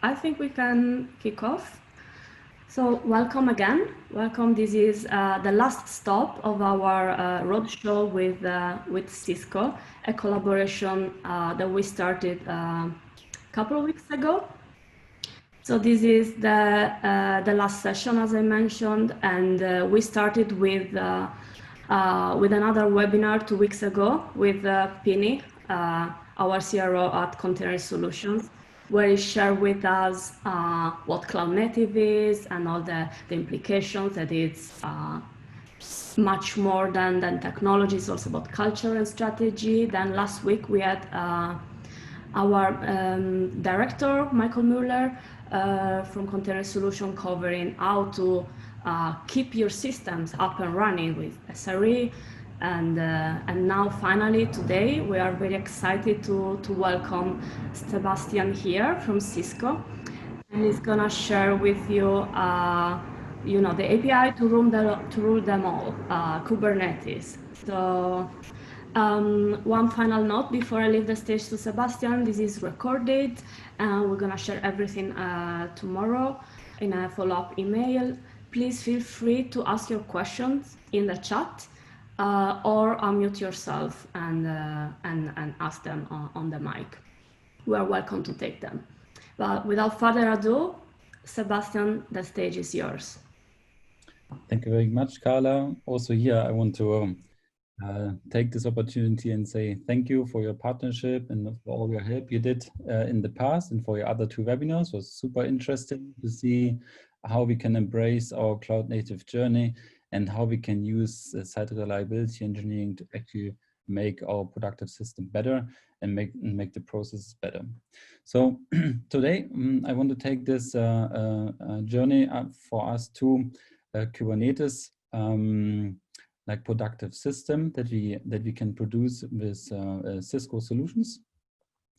I think we can kick off. So welcome again. Welcome. This is the last stop of our roadshow with Cisco, a collaboration that we started a couple of weeks ago. So this is the last session, as I mentioned, and we started with another webinar 2 weeks ago with Pini, our CRO at Containers Solutions, where he shared with us what cloud native is and all the implications, that it's much more than technology. It's also about culture and strategy. Then last week we had our director, Michael Mueller, from Containers Solution, covering how to keep your systems up and running with SRE. And now finally today we are very excited to welcome Sebastian here from Cisco, and he's gonna share with you you know, the API to rule them all, Kubernetes. So one final note before I leave the stage to Sebastian: this is recorded, and we're gonna share everything tomorrow in a follow-up email. Please feel free to ask your questions in the chat, or unmute yourself and ask them on the mic. We are welcome to take them. But without further ado, Sebastian, the stage is yours. Thank you very much, Carla. Also here, I want to take this opportunity and say thank you for your partnership and for all your help you did in the past, and for your other 2 webinars. It was super interesting to see how we can embrace our cloud native journey and how we can use site reliability engineering to actually make our productive system better and make the processes better. So today I want to take this journey for us to Kubernetes, like productive system that we can produce with Cisco solutions.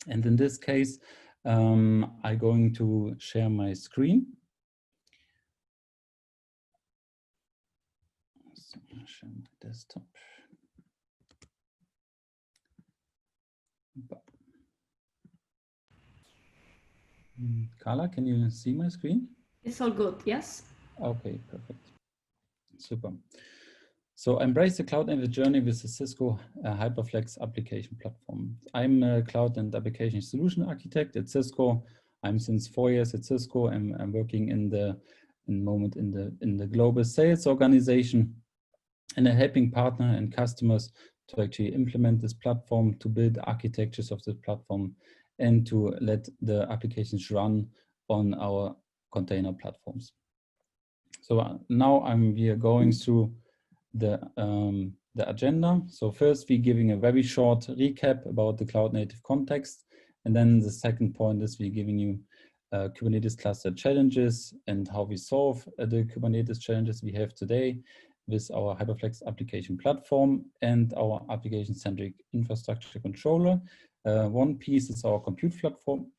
And in this case, I'm going to share my screen. So share my desktop. Carla, can you see my screen? It's all good, yes? Okay, perfect. Super. So embrace the cloud native journey with the Cisco HyperFlex Application Platform. I'm a cloud and application solution architect at Cisco. I'm since 4 years at Cisco, and I'm working in the global sales organization, and a helping partner and customers to actually implement this platform, to build architectures of the platform, and to let the applications run on our container platforms. So now we are going through the agenda. So first, we're giving a very short recap about the cloud native context, and then the second point is we're giving you Kubernetes cluster challenges and how we solve the Kubernetes challenges we have today with our HyperFlex application platform and our application-centric infrastructure controller. One piece is our compute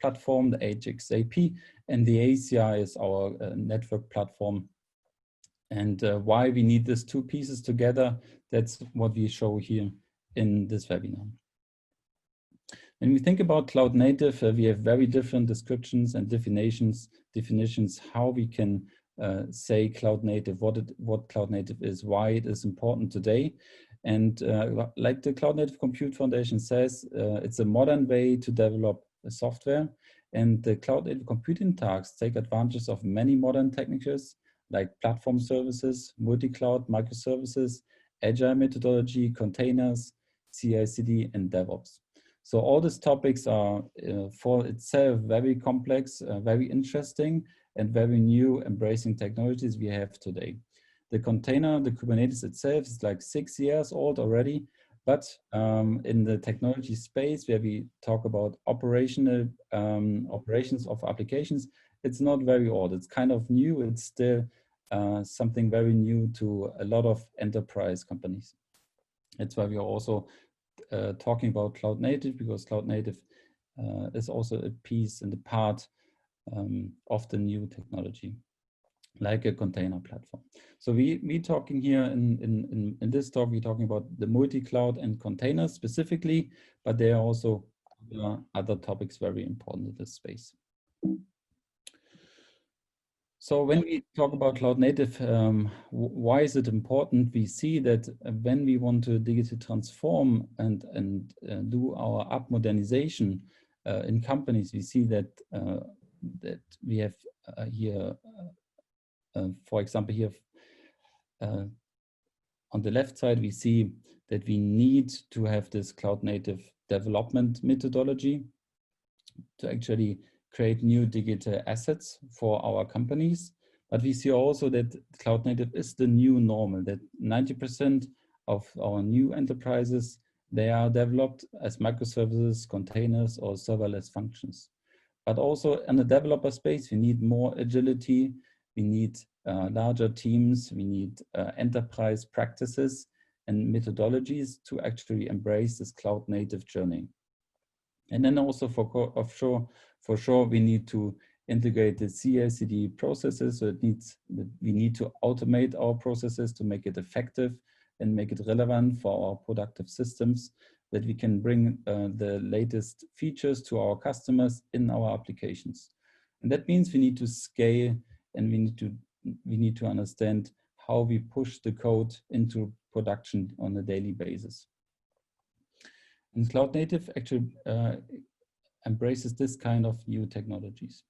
platform, the HXAP, and the ACI is our network platform. And why we need these 2 pieces together, that's what we show here in this webinar. When we think about cloud native, we have very different descriptions and definitions how we can say cloud native, what cloud native is, why it is important today. And like the Cloud Native Compute Foundation says, it's a modern way to develop a software, and the cloud native computing tasks take advantage of many modern techniques like platform services, multi-cloud microservices, agile methodology, containers, CI/CD, and DevOps. So all these topics are for itself very complex, very interesting, and very new, embracing technologies we have today. The container, the Kubernetes itself, is like 6 years old already, but in the technology space where we talk about operations of applications, it's not very old. It's kind of new. It's still something very new to a lot of enterprise companies. That's why we are also talking about cloud native, because cloud native is also a piece and a part of the new technology, like a container platform. So we talking here in this talk, we're talking about the multi-cloud and containers specifically, but there are also other topics very important in this space. So when we talk about cloud native, why is it important? We see that when we want to digitally transform and do our app modernization in companies, we see that that we have here, for example, here on the left side, we see that we need to have this cloud native development methodology to actually create new digital assets for our companies. But we see also that cloud native is the new normal, that 90% of our new enterprises, they are developed as microservices, containers, or serverless functions. But also in the developer space, we need more agility, we need larger teams, we need enterprise practices and methodologies to actually embrace this cloud native journey. And then also for sure, we need to integrate the CI/CD processes. So we need to automate our processes to make it effective and make it relevant for our productive systems, that we can bring the latest features to our customers in our applications. And that means we need to scale, and we need to understand how we push the code into production on a daily basis. And cloud native actually embraces this kind of new technologies.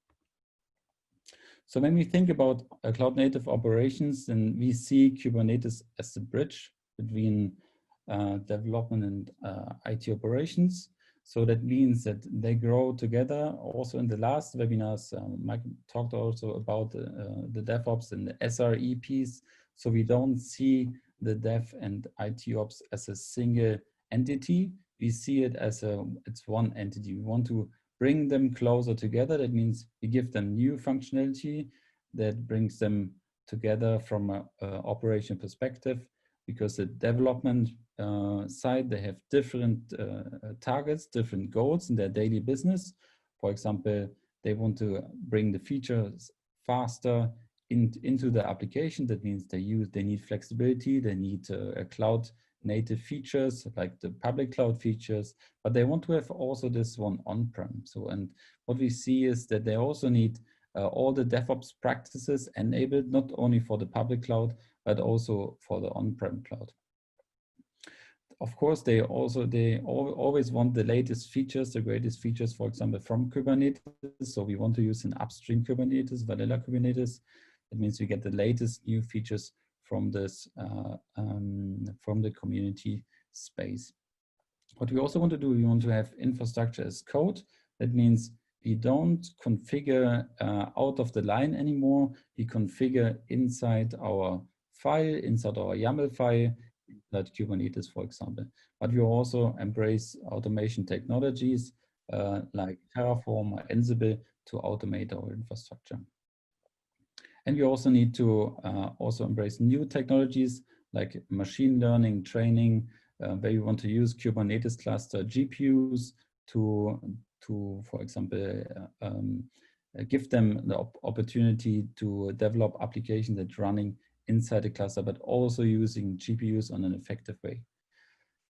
So when we think about cloud native operations, then we see Kubernetes as the bridge between development and IT operations. So that means that they grow together. Also in the last webinars, Mike talked also about the DevOps and the SRE piece. So we don't see the Dev and IT Ops as a single entity. We see it as it's one entity. We want to bring them closer together. That means we give them new functionality that brings them together from an operation perspective, because the development side, they have different targets, different goals in their daily business. For example, they want to bring the features faster into the application. That means they need flexibility, they need a cloud native features like the public cloud features, but they want to have also this one on-prem. So, and what we see is that they also need all the DevOps practices enabled, not only for the public cloud, but also for the on-prem cloud. Of course, they always want the latest features, the greatest features, for example, from Kubernetes. So we want to use an upstream Kubernetes, vanilla Kubernetes. It means we get the latest new features from this from the community space. What we also want to do, we want to have infrastructure as code. That means we don't configure out of the line anymore. We configure inside our file, inside our YAML file, like Kubernetes, for example. But we also embrace automation technologies like Terraform or Ansible to automate our infrastructure. And we also need to also embrace new technologies like machine learning, training, where you want to use Kubernetes cluster GPUs to for example, give them the opportunity to develop applications that are running inside the cluster, but also using GPUs on an effective way.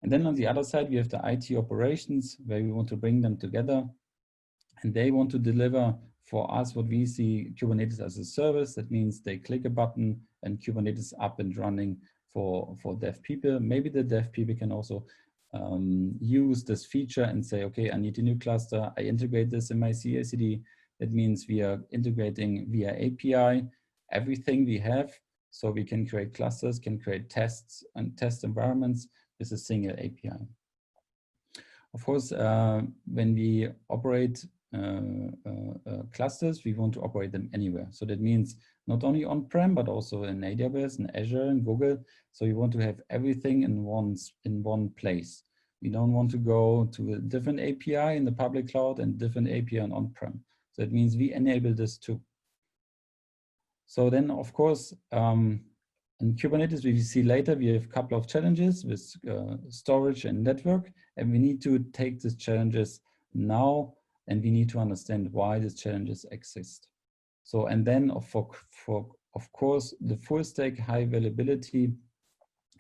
And then on the other side, we have the IT operations, where we want to bring them together, and they want to deliver for us what we see Kubernetes as a service. That means they click a button and Kubernetes up and running for dev people. Maybe the dev people can also use this feature and say, okay, I need a new cluster. I integrate this in my CI/CD. That means we are integrating via API everything we have. So we can create clusters, can create tests and test environments with a single API. Of course, when we operate clusters, we want to operate them anywhere. So that means not only on-prem, but also in AWS and Azure and Google. So you want to have everything in one place. We don't want to go to a different API in the public cloud and different API on-prem. So that means we enable this too. So then, of course, in Kubernetes, we see later, we have a couple of challenges with storage and network, and we need to take these challenges now, and we need to understand why these challenges exist. So, and then of course, the full stack high availability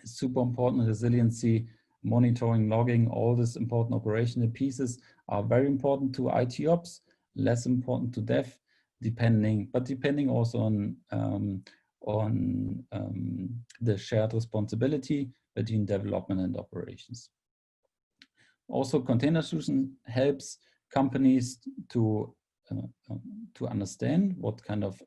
is super important. Resiliency, monitoring, logging, all these important operational pieces are very important to IT ops, less important to dev. depending also on the shared responsibility between development and operations. Also, container solution helps companies to understand what kind of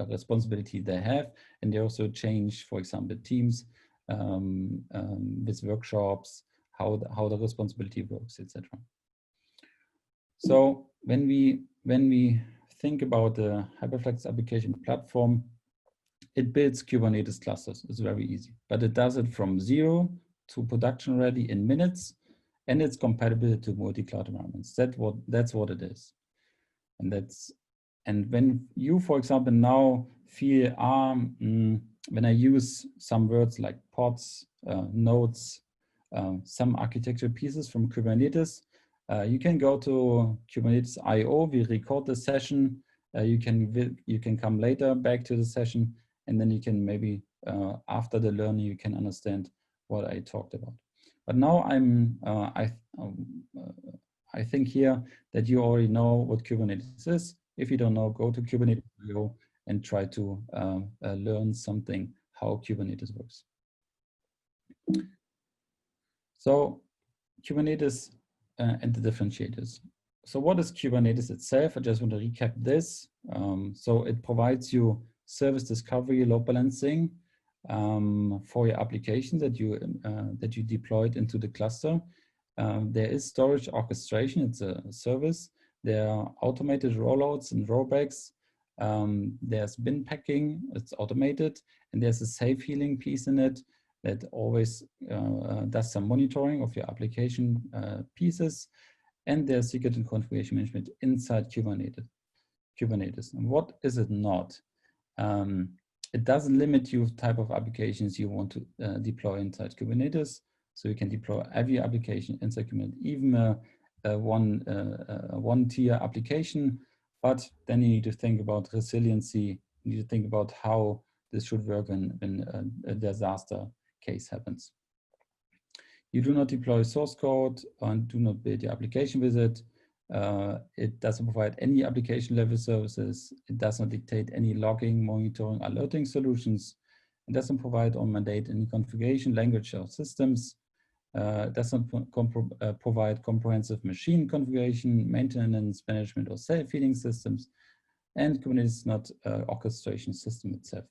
responsibility they have, and they also change, for example, teams with workshops, how the responsibility works, etc. So when we think about the HyperFlex application platform, it builds Kubernetes clusters. It's very easy, but it does it from 0 to production ready in minutes, and it's compatible to multi-cloud environments. That's what it is. And when you, for example, now feel when I use some words like pods, nodes, some architecture pieces from Kubernetes, you can go to Kubernetes IO. We record the session. You can come later back to the session, and then you can maybe after the learning you can understand what I talked about. But now I think here that you already know what Kubernetes is. If you don't know, go to Kubernetes IO and try to learn something how Kubernetes works. So Kubernetes and the differentiators. So what is Kubernetes itself? I just want to recap this. So it provides you service discovery, load balancing for your application that you deployed into the cluster. There is storage orchestration. It's a service. There are automated rollouts and rollbacks. There's bin packing. It's automated, and there's a safe healing piece in it that always does some monitoring of your application pieces. And there's secret and configuration management inside Kubernetes. And what is it not? It doesn't limit you type of applications you want to deploy inside Kubernetes. So you can deploy every application inside Kubernetes, even a one-tier application. But then you need to think about resiliency. You need to think about how this should work when a disaster case happens. You do not deploy source code and do not build your application with it. It doesn't provide any application level services. It does not dictate any logging, monitoring, alerting solutions. It doesn't provide or mandate any configuration, language, or systems. It doesn't provide comprehensive machine configuration, maintenance, management, or self-healing systems. And Kubernetes is not an orchestration system itself.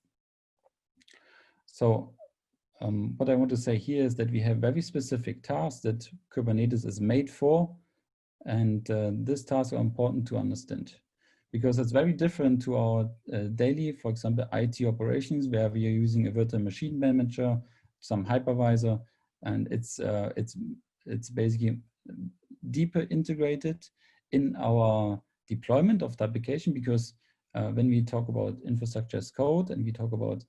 So what I want to say here is that we have very specific tasks that Kubernetes is made for. And these tasks are important to understand because it's very different to our daily, for example, IT operations, where we are using a virtual machine manager, some hypervisor, and it's basically deeper integrated in our deployment of the application, because when we talk about infrastructure as code and we talk about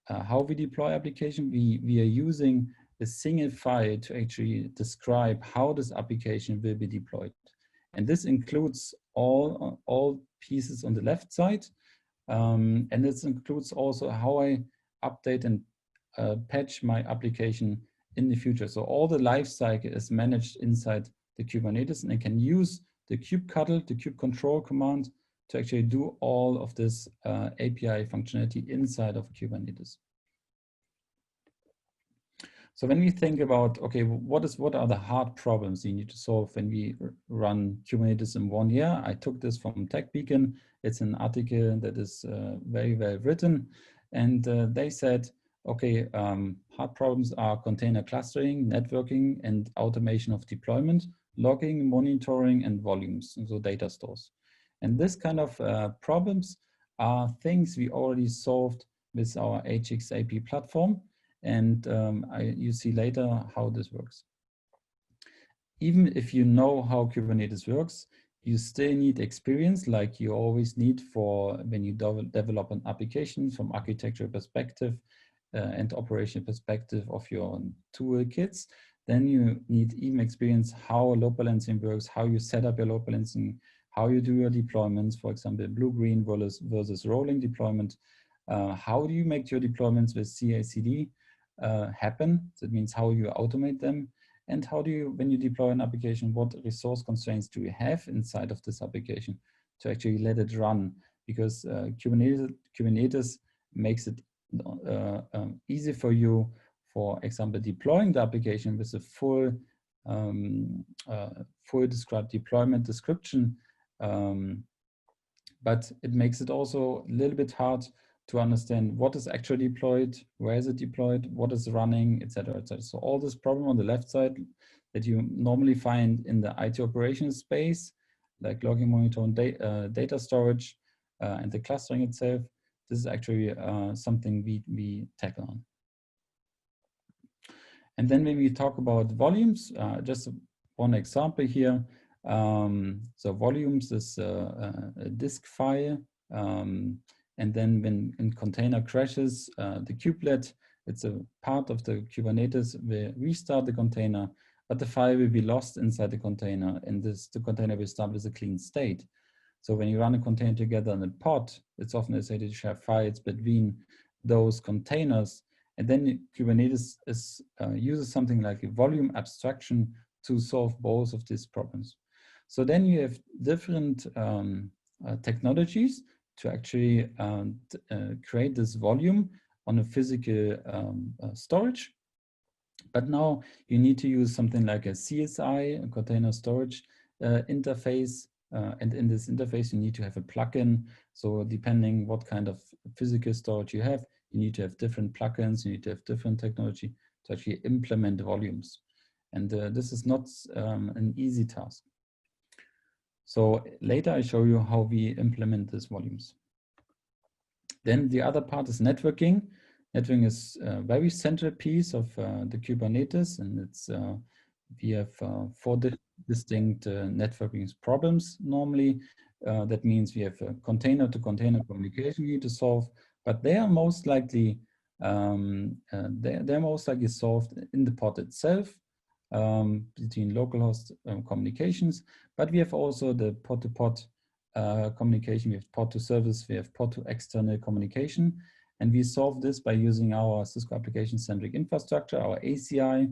how we deploy application, we are using a single file to actually describe how this application will be deployed. And this includes all pieces on the left side. And this includes also how I update and patch my application in the future. So all the lifecycle is managed inside the Kubernetes, and I can use the kubectl, the kubectl command to actually do all of this API functionality inside of Kubernetes. So when we think about, okay, what are the hard problems you need to solve when we run Kubernetes in 1 year? I took this from TechBeacon. It's an article that is very well written. And they said, okay, hard problems are container clustering, networking, and automation of deployment, logging, monitoring, and volumes, so data stores. And this kind of problems are things we already solved with our HXAP platform. And you see later how this works. Even if you know how Kubernetes works, you still need experience, like you always need for when you develop an application from architecture perspective and operational perspective of your toolkits. Then you need even experience how load balancing works, how you set up your load balancing, how you do your deployments, for example, blue-green versus rolling deployment. How do you make your deployments with CI/CD happen? That means how you automate them, and how do you, when you deploy an application, what resource constraints do you have inside of this application to actually let it run because Kubernetes makes it easy for you, for example, deploying the application with a full described deployment description, but it makes it also a little bit hard to understand what is actually deployed, where is it deployed, what is running, etc., etc. So all this problem on the left side that you normally find in the IT operations space, like logging, monitoring, data storage, and the clustering itself, this is actually something we tackle on. And then when we talk about volumes, just one example here. So volumes is a disk file. And then when a container crashes, the kubelet, it's a part of the Kubernetes, will restart the container, but the file will be lost inside the container, and the container will start with a clean state. So when you run a container together in a pod, it's often associated to share files between those containers. And then Kubernetes uses something like a volume abstraction to solve both of these problems. So then you have different technologies to actually create this volume on a physical storage. But now you need to use something like a CSI, a container storage interface. And in this interface, you need to have a plugin. So depending what kind of physical storage you have, you need to have different plugins, you need to have different technology to actually implement volumes. And this is not an easy task. So later I show you how we implement these volumes. Then the other part is networking. Networking is a very central piece of the Kubernetes, and it's we have 4 distinct networking problems normally. That means we have a container-to-container communication we need to solve, but they are most likely they're most likely solved in the pod itself between localhost communications. But we have also the pod-to-pod communication. We have pod-to-service. We have pod-to-external communication, and we solve this by using our Cisco application-centric infrastructure, our ACI.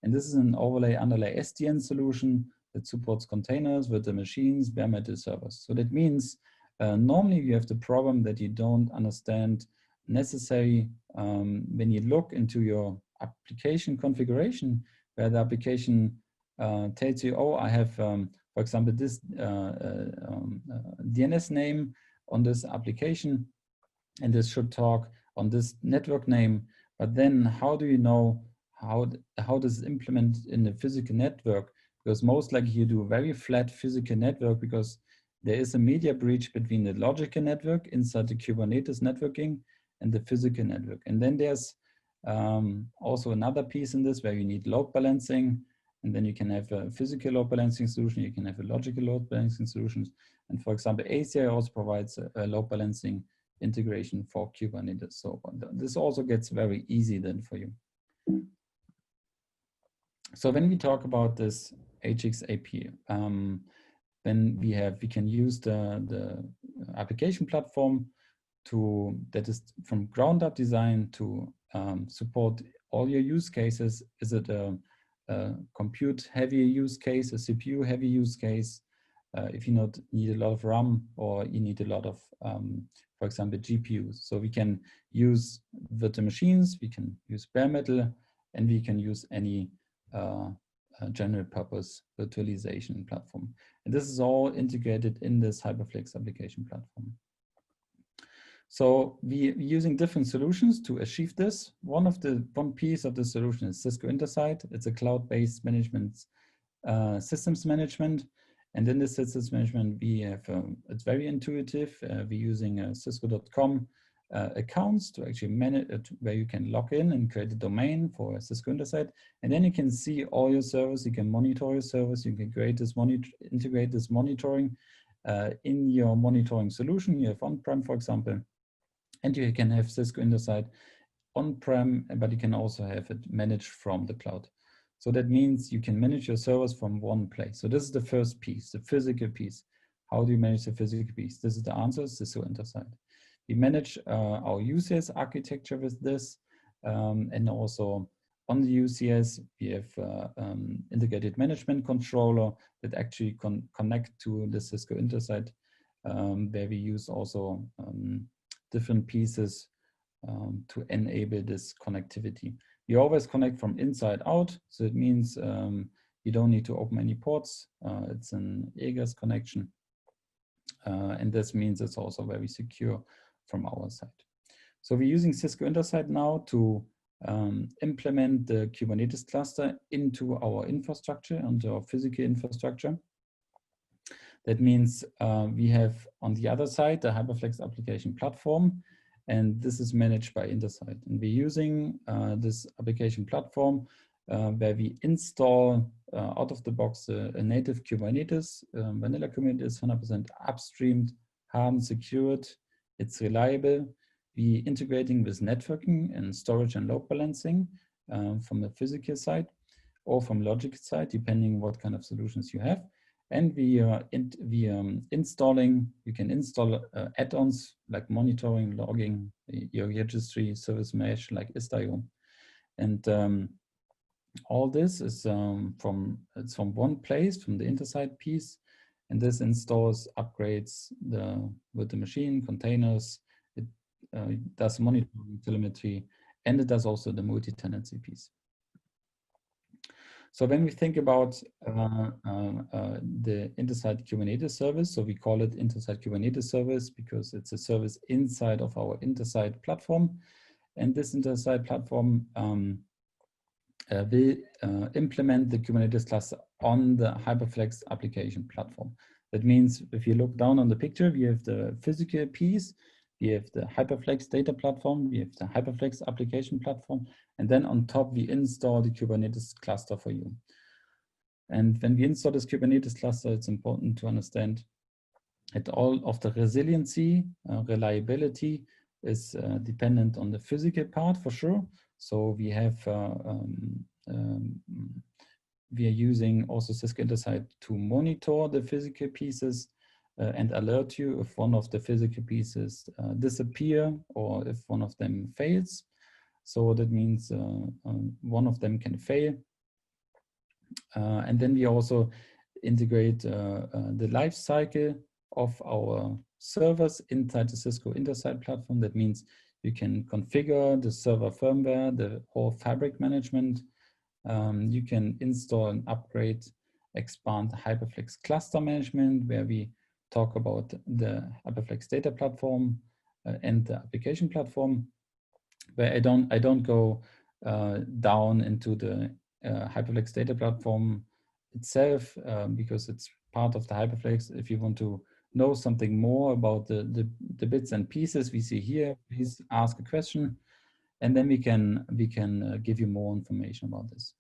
And this is an underlay SDN solution that supports containers, virtual machines, Baremetal servers. So that means normally you have the problem that you don't understand necessary when you look into your application configuration, where the application tells you, oh, I have, for example, this DNS name on this application, and this should talk on this network name. But then how do you know how does it implement in the physical network? Because most likely you do a very flat physical network, because there is a media breach between the logical network inside the Kubernetes networking and the physical network. And then there's also another piece in this where you need load balancing, and then you can have a physical load balancing solution, you can have a logical load balancing solutions. And for example, ACI also provides a load balancing integration for Kubernetes. So this also gets very easy then for you. So when we talk about this HXAP, then we can use the application platform that is from ground up design to support all your use cases. Is it a compute heavy use case, a CPU heavy use case? If you not need a lot of RAM, or you need a lot of, for example, GPUs. So we can use virtual machines, we can use Baremetal, and we can use any general purpose virtualization platform. And this is all integrated in this HyperFlex application platform. So we're using different solutions to achieve this. One piece of the solution is Cisco Intersight. It's a cloud-based management, systems management. And in the systems management, we have, it's very intuitive. We're using cisco.com accounts to actually manage it, where you can log in and create a domain for Cisco Intersight. And then you can see all your servers, you can monitor your servers, you can create this integrate this monitoring in your monitoring solution. You have On-Prem, for example, and you can have Cisco Intersight On-Prem, but you can also have it managed from the cloud. So that means you can manage your servers from one place. So this is the first piece, the physical piece. How do you manage the physical piece? This is the answer, Cisco Intersight. We manage our UCS architecture with this, and also on the UCS, we have integrated management controller that actually connect to the Cisco Intersight where we use also different pieces to enable this connectivity. We always connect from inside out, so it means you don't need to open any ports. It's an egress connection, and this means it's also very secure from our side. So we're using Cisco Intersight now to implement the Kubernetes cluster into our infrastructure, into our physical infrastructure. That means we have on the other side the HyperFlex Application Platform, and this is managed by Intersight. And we're using this application platform where we install out of the box a native Kubernetes. Vanilla Kubernetes 100% upstreamed, hardened, secured. It's reliable. We integrating with networking and storage and load balancing from the physical side or from logic side, depending what kind of solutions you have. And we are installing, you can install add-ons like monitoring, logging, your registry, service mesh like Istio. And all this is from one place, from the Intersight piece. And this installs, upgrades with the machine, containers. It does monitoring, telemetry, and it does also the multi-tenancy piece. So when we think about the Intersight Kubernetes service, so we call it Intersight Kubernetes service because it's a service inside of our Intersight platform. And this Intersight platform will implement the Kubernetes cluster on the HyperFlex application platform. That means if you look down on the picture, we have the physical piece, we have the HyperFlex data platform, we have the HyperFlex application platform, and then on top we install the Kubernetes cluster for you. And when we install this Kubernetes cluster, it's important to understand that all of the resiliency, reliability is dependent on the physical part for sure. So we have we are using also Cisco Intersight to monitor the physical pieces and alert you if one of the physical pieces disappear or if one of them fails. So that means one of them can fail. And then we also integrate the life cycle of our servers inside the Cisco Intersight platform. That means you can configure the server firmware, the whole fabric management. You can install and upgrade, expand the HyperFlex cluster management, where we talk about the HyperFlex data platform and the application platform, where I don't go down into the HyperFlex data platform itself because it's part of the HyperFlex. If you want to know something more about the bits and pieces we see here, please ask a question, and then we can give you more information about this.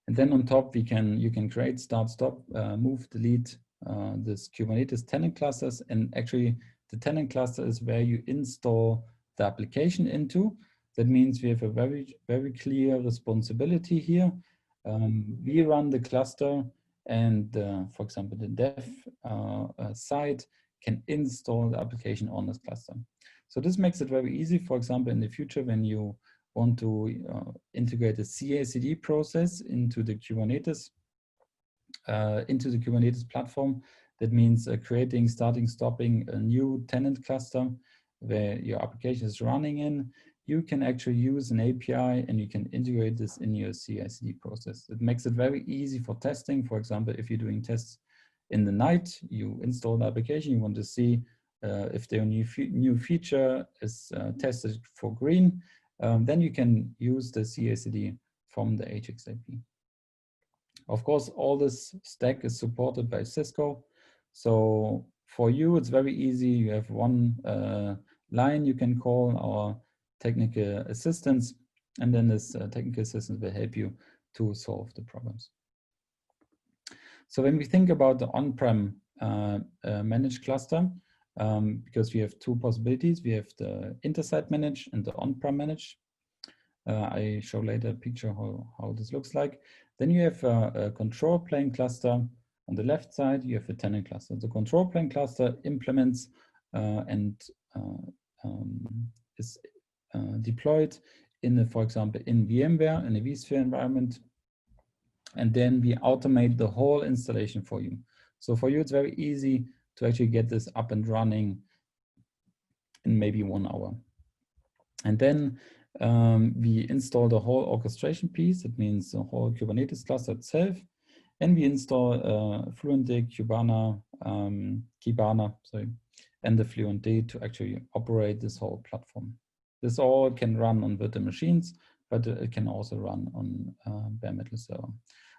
And then on top, you can create, start, stop, move, delete this Kubernetes tenant clusters. And actually, the tenant cluster is where you install the application into. That means we have a very, very clear responsibility here. We run the cluster, and for example, the dev side can install the application on this cluster. So this makes it very easy, for example, in the future when you want to integrate a CI/CD process into the Kubernetes platform. That means creating, starting, stopping a new tenant cluster where your application is running in. You can actually use an API and you can integrate this in your CI/CD process. It makes it very easy for testing. For example, if you're doing tests in the night, you install the application, you want to see if the new feature is tested for green, then you can use the CI/CD from the HXAP. Of course, all this stack is supported by Cisco. So for you, it's very easy. You have one line you can call our technical assistance, and then this technical assistance will help you to solve the problems. So when we think about the on-prem managed cluster, because we have two possibilities, we have the Intersight managed and the on-prem managed. I show later a picture how this looks like. Then you have a control plane cluster. On the left side, you have a tenant cluster. The control plane cluster implements and is deployed in, for example, in VMware, in a vSphere environment. And then we automate the whole installation for you. So for you, it's very easy to actually get this up and running in maybe 1 hour. And then we install the whole orchestration piece. It means the whole Kubernetes cluster itself. And we install Fluentd, Kibana, sorry, and the Fluentd to actually operate this whole platform. This all can run on virtual machines, but it can also run on Baremetal server.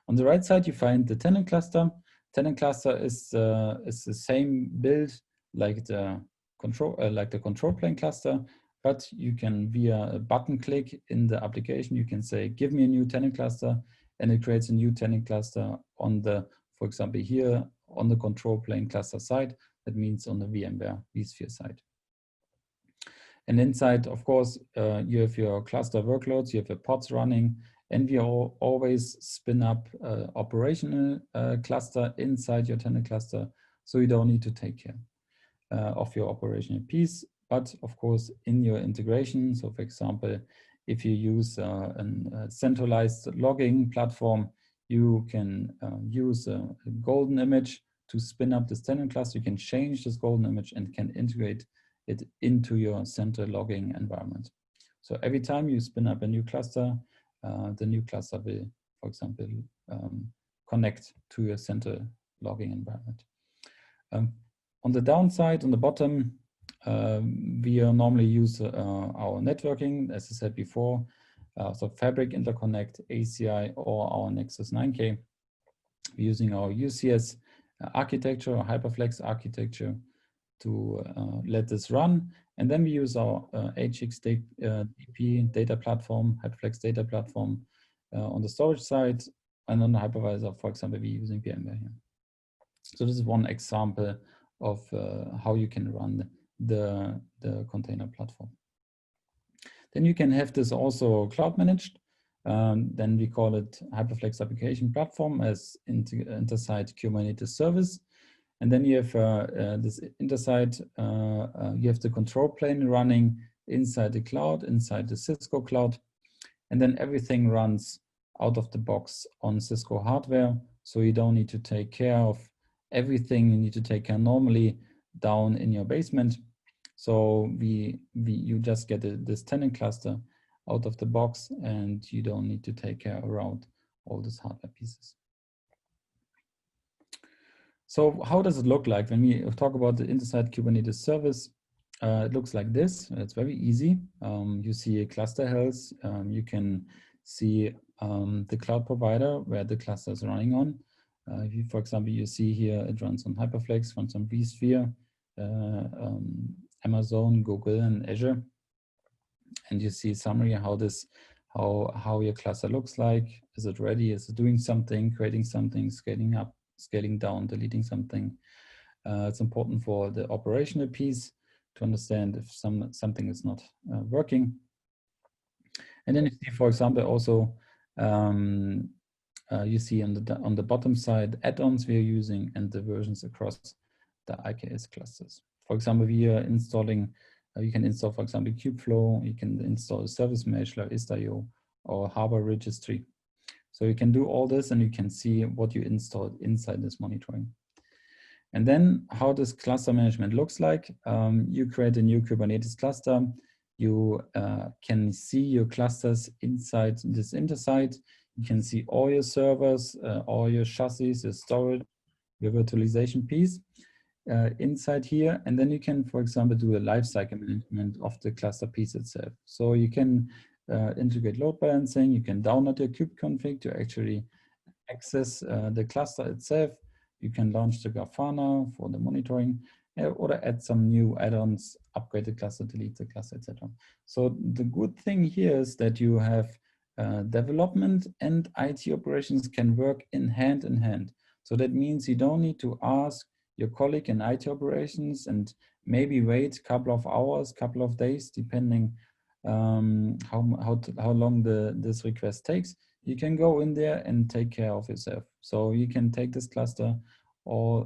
On the right side, you find the tenant cluster. Tenant cluster is the same build like the control plane cluster, but you can, via a button click in the application, you can say, give me a new tenant cluster, and it creates a new tenant cluster on the, for example, here on the control plane cluster side. That means on the VMware vSphere side. And inside, of course, you have your cluster workloads, you have your pods running, and we always spin up operational cluster inside your tenant cluster, so you don't need to take care of your operational piece. But of course, in your integration, so for example, if you use a centralized logging platform, you can use a golden image to spin up this tenant cluster. You can change this golden image and can integrate it into your central logging environment. So every time you spin up a new cluster, the new cluster will, for example, connect to your central logging environment. On the downside, on the bottom, we normally use our networking, as I said before, so Fabric Interconnect, ACI, or our Nexus 9K. We're using our UCS architecture, or HyperFlex architecture, to let this run. And then we use our HXDP data platform, HyperFlex data platform on the storage side, and on the hypervisor, for example, we're using VMware here. So this is one example of how you can run the container platform. Then you can have this also cloud managed. Then we call it HyperFlex Application Platform as Intersight Kubernetes service. And then you have this Intersight, you have the control plane running inside the cloud, inside the Cisco cloud. And then everything runs out of the box on Cisco hardware. So you don't need to take care of everything you need to take care normally down in your basement. So you just get this tenant cluster out of the box, and you don't need to take care around all these hardware pieces. So how does it look like when we talk about the Intersight Kubernetes service? It looks like this. It's very easy. You see a cluster health. You can see the cloud provider where the cluster is running on. For example, you see here it runs on HyperFlex, runs on vSphere, Amazon, Google, and Azure. And you see summary how your cluster looks like. Is it ready? Is it doing something, creating something, scaling up, scaling down, deleting something? It's important for the operational piece to understand if something is not working. And then you see, for example, also you see on the bottom side add-ons we are using and the versions across the IKS clusters. For example, we are installing, you can install, for example, Kubeflow, you can install a service mesh like Istio or Harbor Registry. So you can do all this and you can see what you installed inside this monitoring. And then how this cluster management looks like. You create a new Kubernetes cluster. You can see your clusters inside this Intersight. You can see all your servers, all your chassis, your storage, your virtualization piece inside here. And then you can, for example, do a lifecycle management of the cluster piece itself. So you can integrate load balancing. You can download your kubeconfig to actually access the cluster itself. You can launch the Grafana for the monitoring, or add some new add-ons, upgrade the cluster, delete the cluster, etc. So the good thing here is that you have development and IT operations can work in hand. So that means you don't need to ask your colleague in IT operations and maybe wait a couple of hours, couple of days, depending how long this request takes. You can go in there and take care of yourself. So you can take this cluster all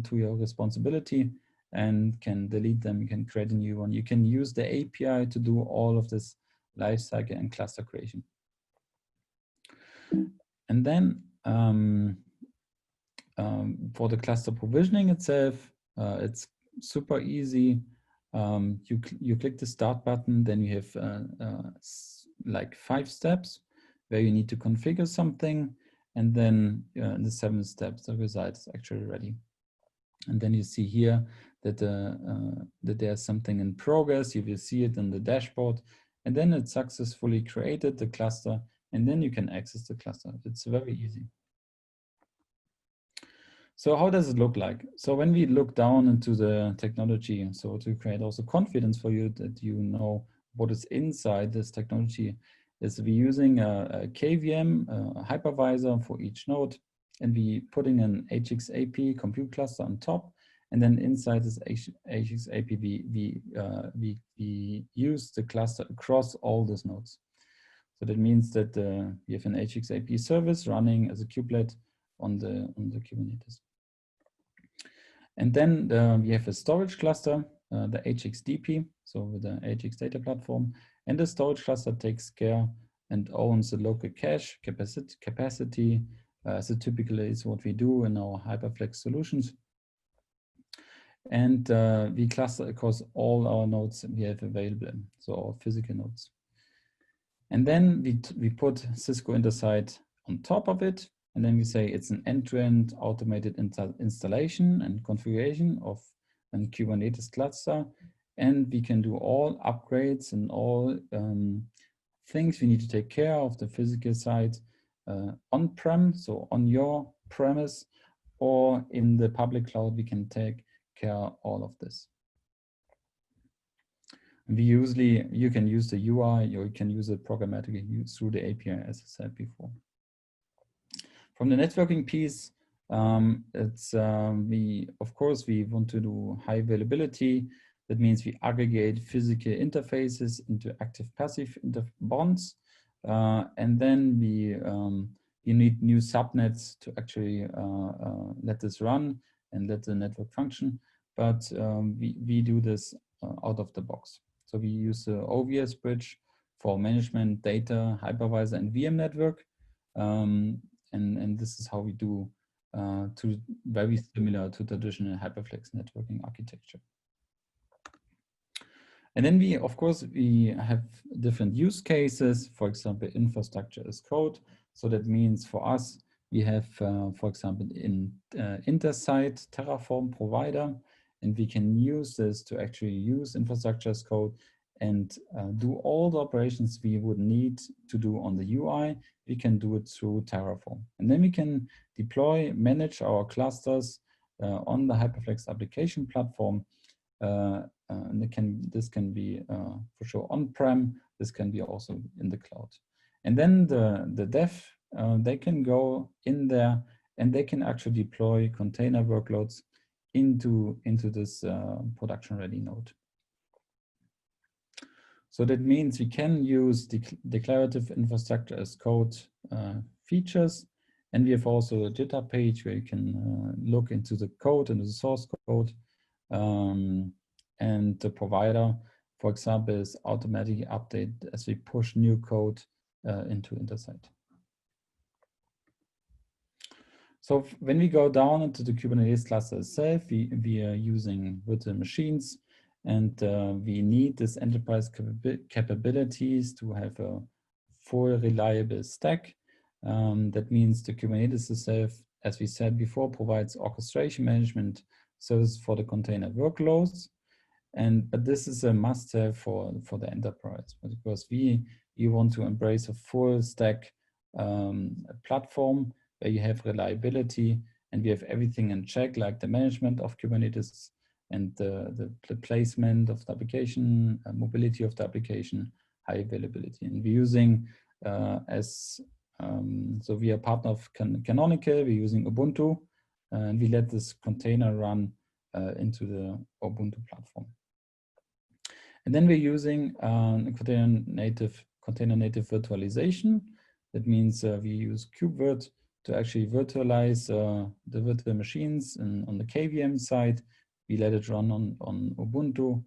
to your responsibility and can delete them. You can create a new one. You can use the API to do all of this lifecycle and cluster creation. And then for the cluster provisioning itself, It's super easy. You click the start button, then you have like 5 steps where you need to configure something, and then in the 7th step, the result is actually ready. And then you see here that that there's something in progress. You will see it in the dashboard, and then it successfully created the cluster, and then you can access the cluster. It's very easy. So how does it look like? So when we look down into the technology, so to create also confidence for you that you know what is inside this technology, is we using a KVM, a hypervisor for each node, and we putting an HXAP compute cluster on top, and then inside this HXAP we use the cluster across all these nodes. So that means that we have an HXAP service running as a kubelet on the Kubernetes. And then we have a storage cluster, the HXDP, so with the HX data platform. And the storage cluster takes care and owns the local cache capacity. So typically is what we do in our HyperFlex solutions. And we cluster across all our nodes we have available, so our physical nodes. And then we put Cisco Intersight on top of it. And then we say it's an end-to-end automated installation and configuration of a Kubernetes cluster. And we can do all upgrades and all things we need to take care of the physical side on-prem, so on your premise, or in the public cloud, we can take care of all of this. You can use the UI, or you can use it programmatically through the API, as I said before. From the networking piece, of course, we want to do high availability. That means we aggregate physical interfaces into active-passive bonds, and then you need new subnets to actually let this run and let the network function. But we do this out of the box. So we use the OVS bridge for management, data, hypervisor, and VM network. And this is how we do very similar to traditional HyperFlex networking architecture. And then of course, we have different use cases. For example, infrastructure as code. So that means for us, we have, for example, in Intersight Terraform provider, and we can use this to actually use infrastructure as code and do all the operations we would need to do on the UI. We can do it through Terraform. And then we can deploy, manage our clusters on the HyperFlex application platform. And this can be for sure on-prem. This can be also in the cloud. And then the dev, they can go in there and they can actually deploy container workloads into this production-ready node. So that means we can use declarative infrastructure as code features. And we have also a GitHub page where you can look into the code and the source code. And the provider, for example, is automatically updated as we push new code into Intersight. So when we go down into the Kubernetes cluster itself, we are using virtual machines, and we need this enterprise capabilities to have a full reliable stack. That means the Kubernetes itself, as we said before, provides orchestration management service for the container workloads. But this is a must-have for the enterprise, because we want to embrace a full stack platform where you have reliability and we have everything in check, like the management of Kubernetes and the placement of the application, mobility of the application, high availability. And we're using so we are partner of Canonical, we're using Ubuntu, and we let this container run into the Ubuntu platform. And then we're using container native virtualization. That means we use KubeVirt to actually virtualize the virtual machines on the KVM side. We let it run on Ubuntu.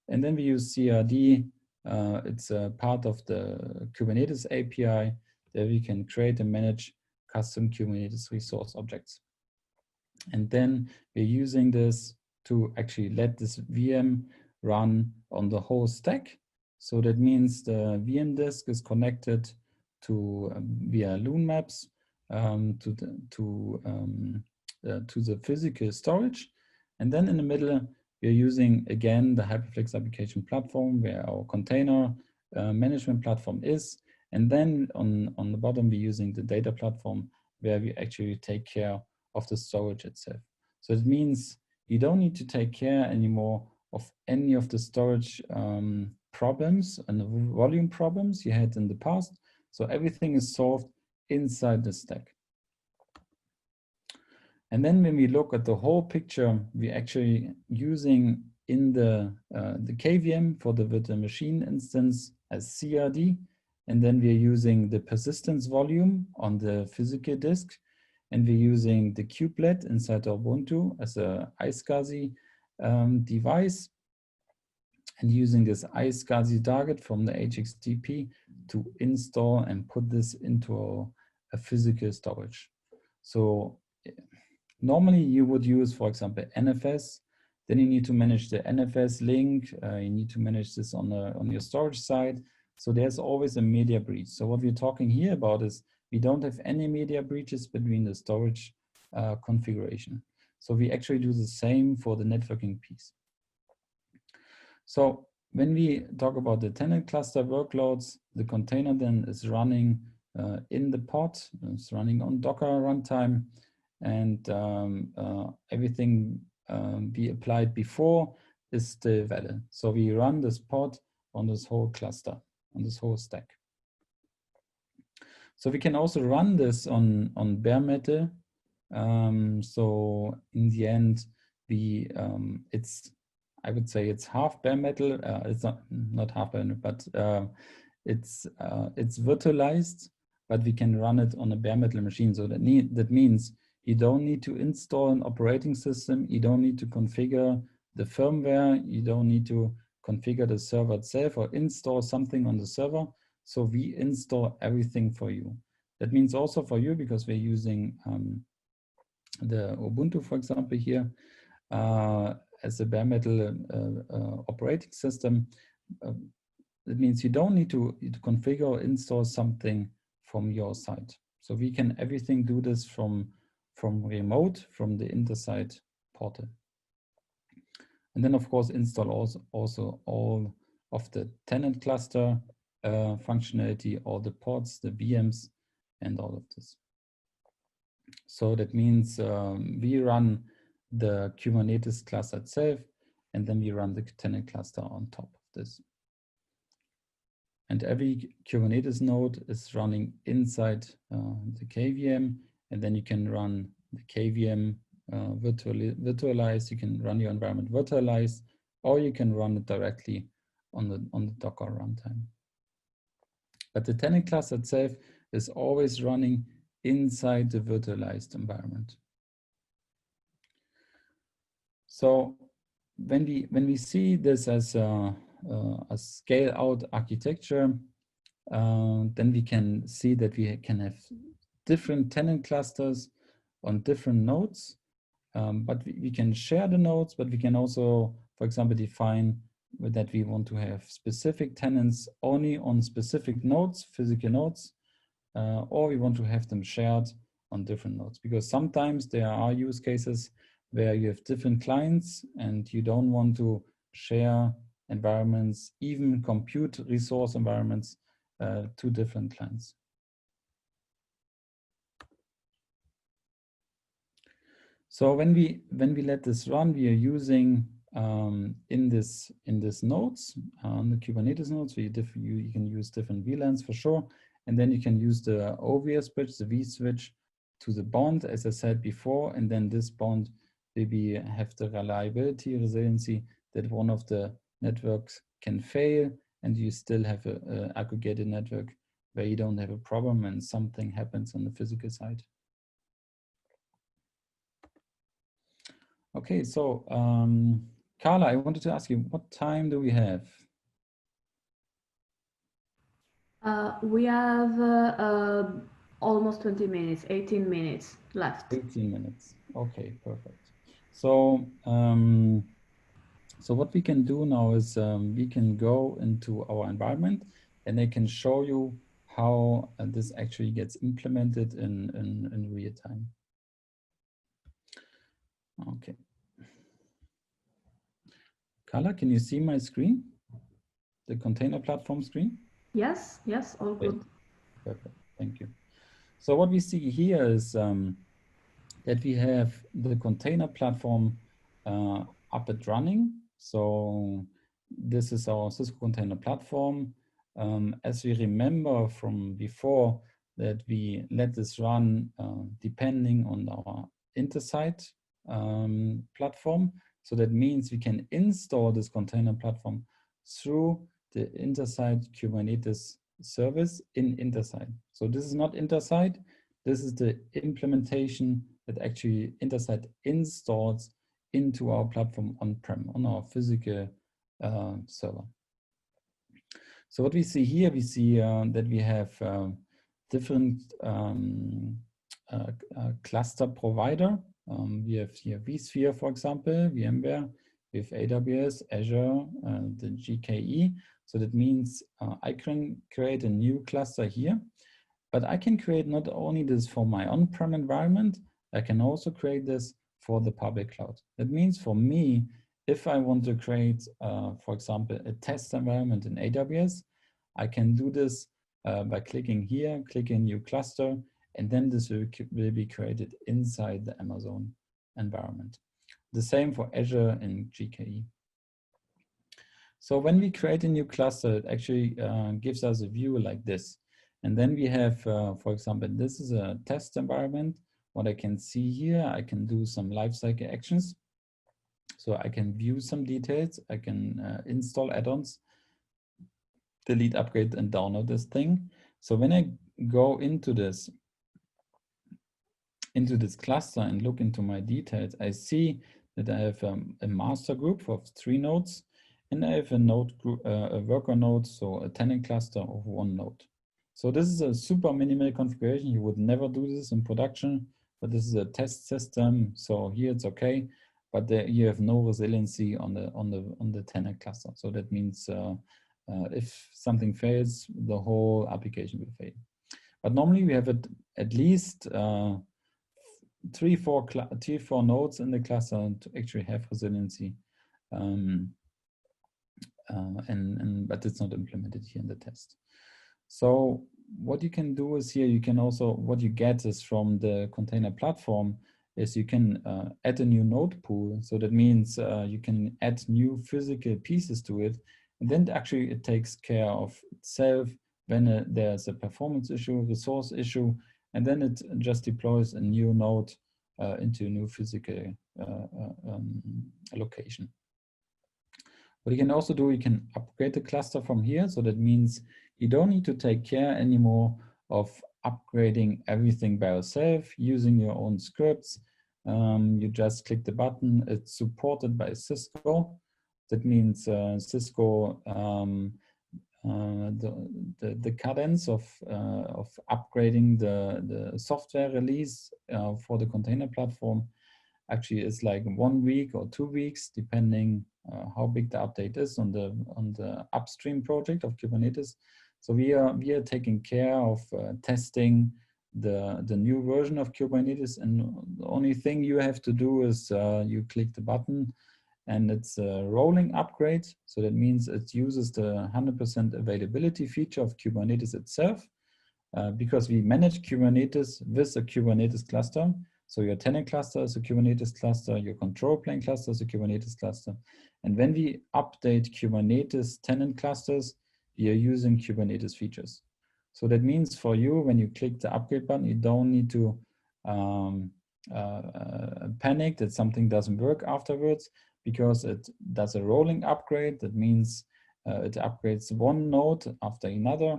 And then we use CRD. It's a part of the Kubernetes API that we can create and manage custom Kubernetes resource objects. And then we're using this to actually let this VM run on the whole stack. So that means the VM disk is connected to via loon maps to the physical storage, and then in the middle we're using again the HyperFlex Application Platform where our container management platform is, and then on the bottom we're using the data platform where we actually take care of the storage itself. So it means you don't need to take care anymore of any of the storage problems and the volume problems you had in the past. So everything is solved inside the stack. And then when we look at the whole picture, we're actually using in the KVM for the virtual machine instance as CRD. And then we're using the persistence volume on the physical disk. And we're using the kubelet inside Ubuntu as a iSCSI device, and using this iSCSI target from the HXDP to install and put this into a physical storage. So normally you would use, for example, NFS. Then you need to manage the NFS link. You need to manage this on your storage side. So there's always a media breach. So what we're talking here about is we don't have any media breaches between the storage configuration. So we actually do the same for the networking piece. So when we talk about the tenant cluster workloads, the container then is running in the pod. It's running on Docker runtime, and everything we applied before is still valid. So we run this pod on this whole cluster, on this whole stack. So we can also run this on Baremetal. So in the end, I would say it's half Baremetal. It's not half Baremetal, but it's virtualized, but we can run it on a Baremetal machine. So that means you don't need to install an operating system. You don't need to configure the firmware. You don't need to configure the server itself or install something on the server. So we install everything for you. That means also for you, because we're using the Ubuntu, for example, here as a Baremetal operating system. That means you don't need to configure or install something from your side. So we can everything do this from remote, from the Intersight portal. And then of course install also all of the tenant cluster functionality, all the ports, the VMs, and all of this. So that means we run the Kubernetes cluster itself, and then we run the tenant cluster on top of this. And every Kubernetes node is running inside the KVM, and then you can run the KVM virtualized. You can run your environment virtualized, or you can run it directly on the Docker runtime. But the tenant cluster itself is always running inside the virtualized environment. So when we see this as a scale-out architecture, then we can see that we can have different tenant clusters on different nodes, but we can share the nodes, but we can also, for example, define that we want to have specific tenants only on specific nodes, physical nodes, or we want to have them shared on different nodes, because sometimes there are use cases where you have different clients and you don't want to share environments, even compute resource environments, to different clients. So when we let this run, we are using in this nodes, on the Kubernetes nodes, you can use different VLANs for sure, and then you can use the OVS switch, the vSwitch, to the bond, as I said before, and then this bond maybe have the reliability, resiliency that one of the networks can fail, and you still have an aggregated network where you don't have a problem and something happens on the physical side. Okay, so Carla, I wanted to ask you, what time do we have? We have almost 20 minutes, 18 minutes left. 18 minutes. Okay, perfect. So, so what we can do now is we can go into our environment and I can show you how this actually gets implemented in real time. Okay. Carla, can you see my screen? The container platform screen? Yes, yes, all good. Okay. Perfect, thank you. So what we see here is that we have the container platform up and running. So this is our Cisco container platform. As we remember from before, that we let this run depending on our Intersight platform. So that means we can install this container platform through the Intersight Kubernetes service in Intersight. So this is not Intersight, this is the implementation that actually Intersight installs into our platform on-prem, on our physical server. So what we see here, we see that we have different cluster provider. We have here vSphere, for example, VMware, we have AWS, Azure, the GKE. So that means I can create a new cluster here, but I can create not only this for my on-prem environment, I can also create this for the public cloud. That means for me, if I want to create, for example, a test environment in AWS, I can do this by clicking here, clicking new cluster, and then this will be created inside the Amazon environment. The same for Azure and GKE. So when we create a new cluster, it actually gives us a view like this. And then we have, for example, this is a test environment. What I can see here, I can do some lifecycle actions. So I can view some details. I can install add-ons, delete, upgrade, and download this thing. So when I go into this cluster and look into my details, I see that I have a master group of 3 nodes, and I have a node group, a worker node, so a tenant cluster of 1 node. So this is a super minimal configuration. You would never do this in production, but this is a test system. So here it's okay, but there you have no resiliency on the tenant cluster. So that means if something fails, the whole application will fail. But normally we have at least 3-4 nodes in the cluster to actually have resiliency. But it's not implemented here in the test. So what you can do is here, you can also, what you get is from the container platform is you can add a new node pool. So that means you can add new physical pieces to it. And then actually it takes care of itself when there's a performance issue, resource issue, and then it just deploys a new node into a new physical location. What you can also do, you can upgrade the cluster from here. So that means you don't need to take care anymore of upgrading everything by yourself using your own scripts. You just click the button. It's supported by Cisco. That means Cisco, the cadence of upgrading the software release for the container platform actually is like 1 week or 2 weeks, depending how big the update is on the upstream project of Kubernetes. So we are taking care of testing the new version of Kubernetes, and the only thing you have to do is you click the button, and it's a rolling upgrade. So that means it uses the 100% availability feature of Kubernetes itself, because we manage Kubernetes with a Kubernetes cluster. So your tenant cluster is a Kubernetes cluster, your control plane cluster is a Kubernetes cluster. And when we update Kubernetes tenant clusters, we are using Kubernetes features. So that means for you, when you click the upgrade button, you don't need to panic that something doesn't work afterwards, because it does a rolling upgrade. That means it upgrades 1 node after another.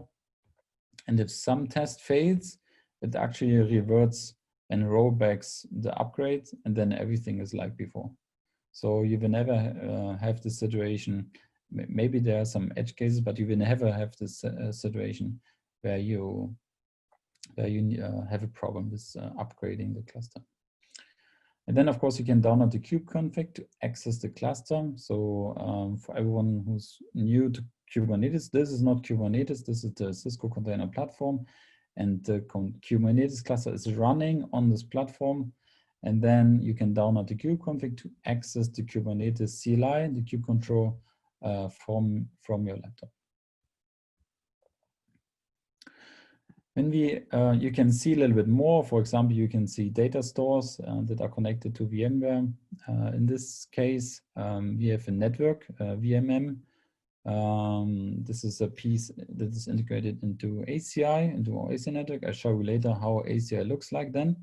And if some test fails, it actually reverts and rollbacks the upgrade, and then everything is like before. So you will never have this situation. Maybe there are some edge cases, but you will never have this situation where you have a problem with upgrading the cluster. And then, of course, you can download the kubeconfig to access the cluster. So for everyone who's new to Kubernetes, this is not Kubernetes, this is the Cisco Container Platform. And the Kubernetes cluster is running on this platform. And then you can download the kubeconfig to access the Kubernetes CLI, the kube control from your laptop. When you can see a little bit more. For example, you can see data stores that are connected to VMware. In this case, we have a network, VMM. This is a piece that is integrated into ACI, into our ACI network. I'll show you later how ACI looks like then.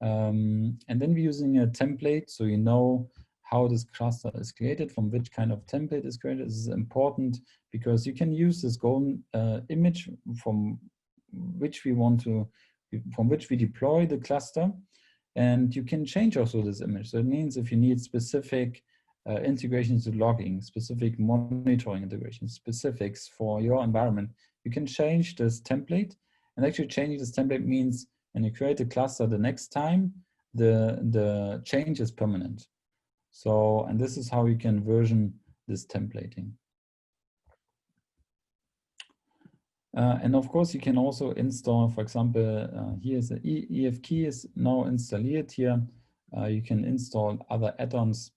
And then we're using a template, so you know how this cluster is created, from which kind of template is created. This is important because you can use this golden image from which we deploy the cluster, and you can change also this image. So it means if you need specific integrations to logging, specific monitoring integrations, specifics for your environment, you can change this template. And actually changing this template means when you create a cluster the next time, the change is permanent. So, and this is how you can version this templating. And of course, you can also install, for example, here's the EF key is now installed here. You can install other add-ons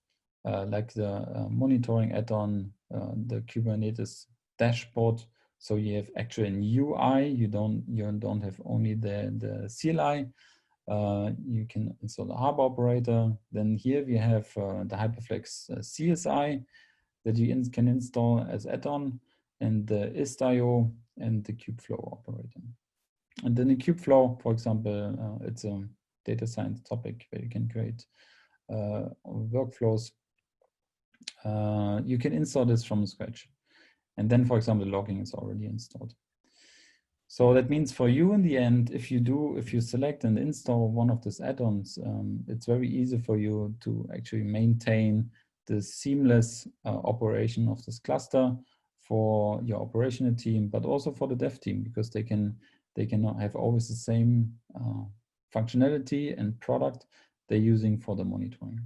like the monitoring add-on, the Kubernetes dashboard. So you have actually an UI. You don't have only the CLI. You can install the hub operator. Then here we have the HyperFlex CSI that you can install as add-on, and the Istio and the Kubeflow operator. And then the Kubeflow, for example, it's a data science topic where you can create workflows. You can install this from scratch. And then, for example, logging is already installed. So that means for you in the end, if you select and install one of these add-ons, it's very easy for you to actually maintain the seamless operation of this cluster for your operational team, but also for the dev team, because they can have always the same functionality and product they're using for the monitoring.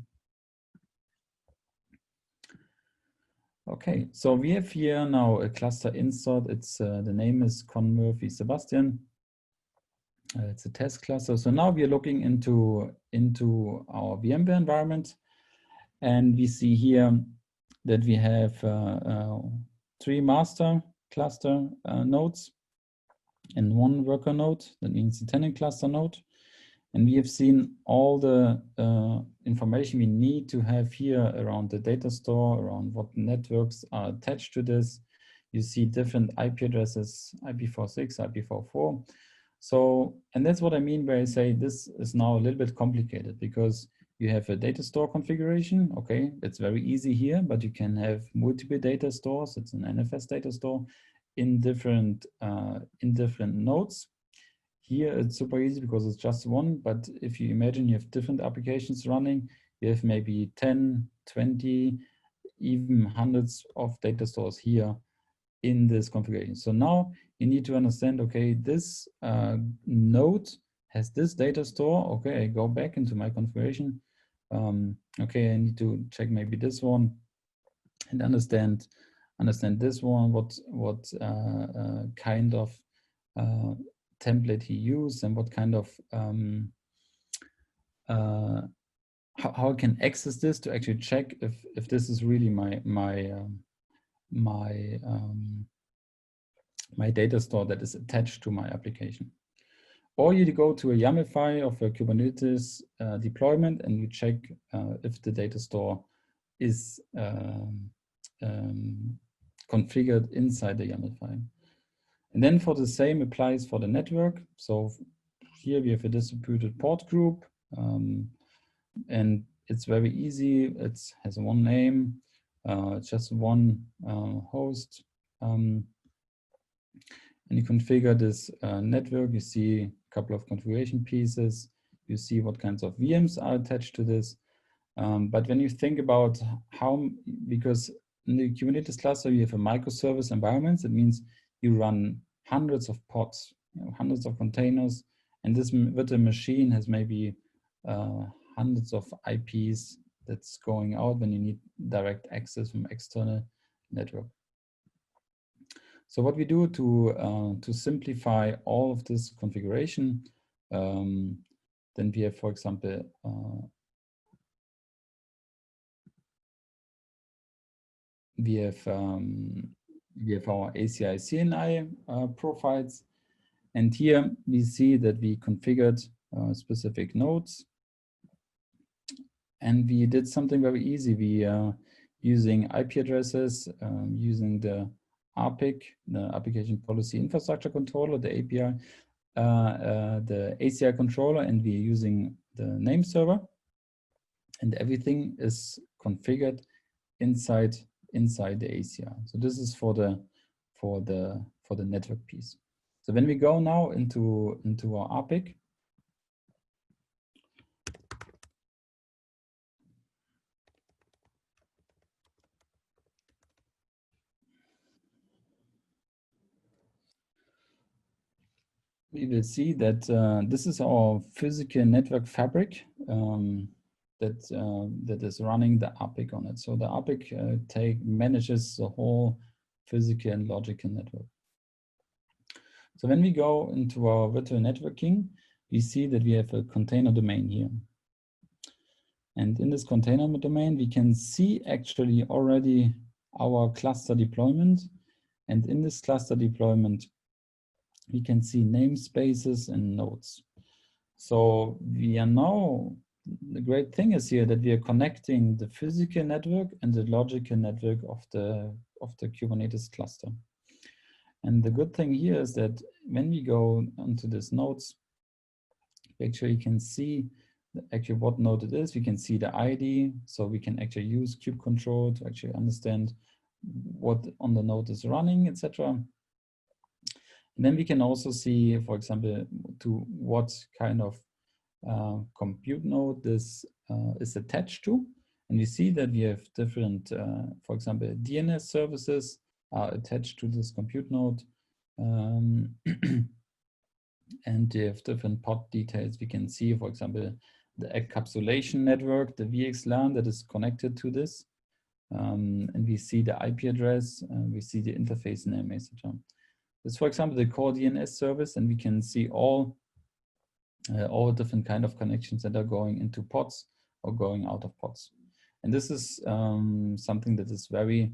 Okay, so we have here now a cluster installed. It's the name is Conmurphy Sebastian. It's a test cluster. So now we are looking into our VMware environment, and we see here that we have 3 master cluster nodes and 1 worker node. That means the tenant cluster node. And we have seen all the information we need to have here around the data store, around what networks are attached to this. You see different IP addresses, IPv6, IPv4. So, and that's what I mean when I say this is now a little bit complicated, because you have a data store configuration. Okay, it's very easy here, but you can have multiple data stores. It's an NFS data store in different nodes. Here it's super easy because it's just one, but if you imagine you have different applications running, you have maybe 10, 20, even hundreds of data stores here in this configuration. So now you need to understand, okay, this node has this data store. Okay, I go back into my configuration. Okay, I need to check maybe this one and understand this one, what kind of template he used and what kind of how I can access this to actually check if this is really my data store that is attached to my application. Or you go to a YAML file of a Kubernetes deployment and you check if the data store is configured inside the YAML file. And then for the same applies for the network. So here we have a distributed port group, and it's very easy. It has one name, it's just one host. And you configure this network. You see a couple of configuration pieces. You see what kinds of VMs are attached to this. But when you think about because in the Kubernetes cluster, you have a microservice environment. That means you run hundreds of pods, hundreds of containers, and this virtual machine has maybe hundreds of IPs that's going out when you need direct access from external network. So what we do to simplify all of this configuration, then we have, for example, we have our ACI CNI profiles, and here we see that we configured specific nodes, and we did something very easy. We using IP addresses, using the APIC, the Application Policy Infrastructure Controller, the API, the ACI controller, and we're using the name server, and everything is configured inside the ACI. So this is for the network piece. So when we go now into our APIC, we will see that this is our physical network fabric that is running the APIC on it. So the APIC manages the whole physical and logical network. So when we go into our virtual networking, we see that we have a container domain here. And in this container domain, we can see actually already our cluster deployment. And in this cluster deployment, we can see namespaces and nodes. So we are now, the great thing is here that we are connecting the physical network and the logical network of the Kubernetes cluster. And the good thing here is that when we go onto these nodes, we actually can see actually what node it is. We can see the ID, so we can actually use kube control to actually understand what on the node is running, etc. And then we can also see, for example, to what kind of compute node this is attached to. And we see that we have different, for example, DNS services are attached to this compute node. And they have different pod details. We can see, for example, the encapsulation network, the VXLAN that is connected to this. And we see the IP address, we see the interface name, etc. This is, for example, the core DNS service, and we can see all different kind of connections that are going into pods or going out of pods. And this is something that is very,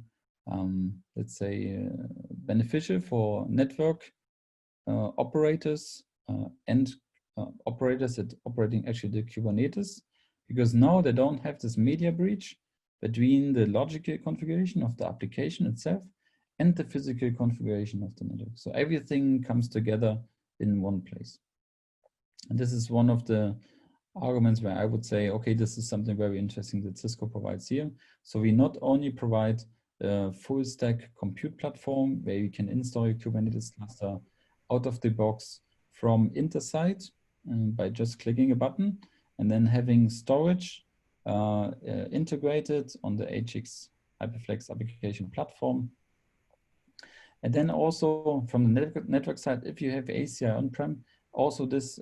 let's say, beneficial for network operators and operators that operating actually the Kubernetes, because now they don't have this media breach between the logical configuration of the application itself and the physical configuration of the network. So everything comes together in one place. And this is one of the arguments where I would say, okay, this is something very interesting that Cisco provides here. So we not only provide a full stack compute platform where you can install your Kubernetes cluster out of the box from Intersight by just clicking a button, and then having storage integrated on the HXAP Application Platform. And then also from the network side, if you have ACI on-prem, also this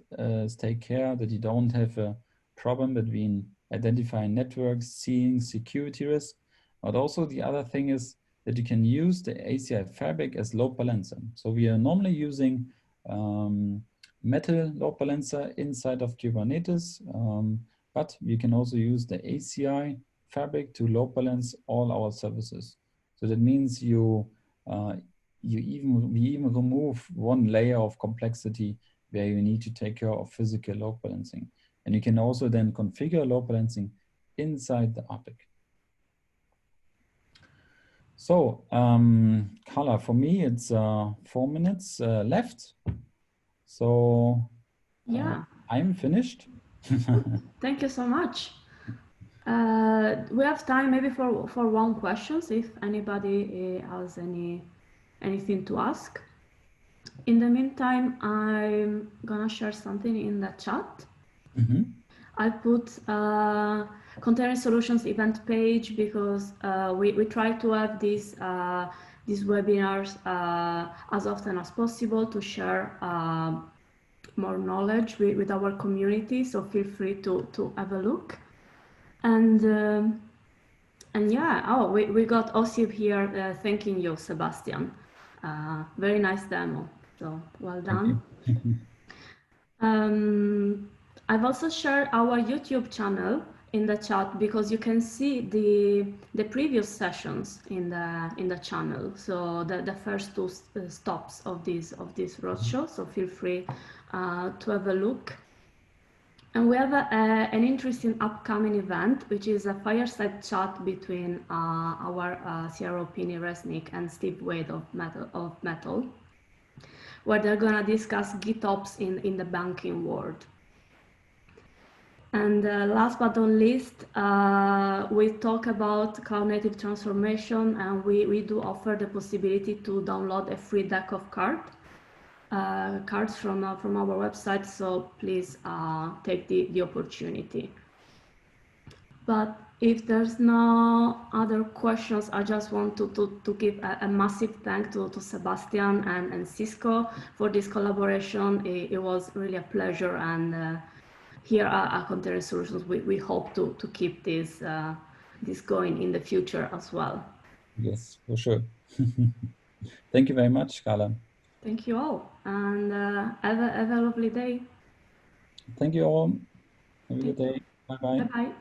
take care that you don't have a problem between identifying networks, seeing security risk. But also the other thing is that you can use the ACI fabric as load balancer. So we are normally using metal load balancer inside of Kubernetes, but you can also use the ACI fabric to load balance all our services. So that means we even remove one layer of complexity where you need to take care of physical load balancing. And you can also then configure load balancing inside the APIC. So, Carla, for me, it's 4 minutes left. So, yeah, I'm finished. Thank you so much. We have time maybe for one question, if anybody has anything to ask. In the meantime, I'm gonna share something in the chat. Mm-hmm. I put Container Solutions event page because we try to have these webinars as often as possible to share more knowledge with our community. So feel free to have a look. And yeah, oh, we got Osip here thanking you, Sebastian. Very nice demo. So well done. I've also shared our YouTube channel in the chat because you can see the previous sessions in the channel. So the first two stops of this roadshow. So feel free to have a look. And we have an interesting upcoming event, which is a fireside chat between our CRO Pini Resnick and Steve Wade of Metal, where they're gonna discuss GitOps in the banking world. And last but not least, we talk about cloud native transformation, and we do offer the possibility to download a free deck of cards from our website. So please take the opportunity. But if there's no other questions, I just want to give a massive thank to Sebastian and Cisco for this collaboration. It was really a pleasure, and here at Containers Solutions, we hope to keep this going in the future as well. Yes, for sure. Thank you very much, Carla. Thank you all, and have a lovely day. Thank you all. Have a good day. Bye-bye. Bye-bye.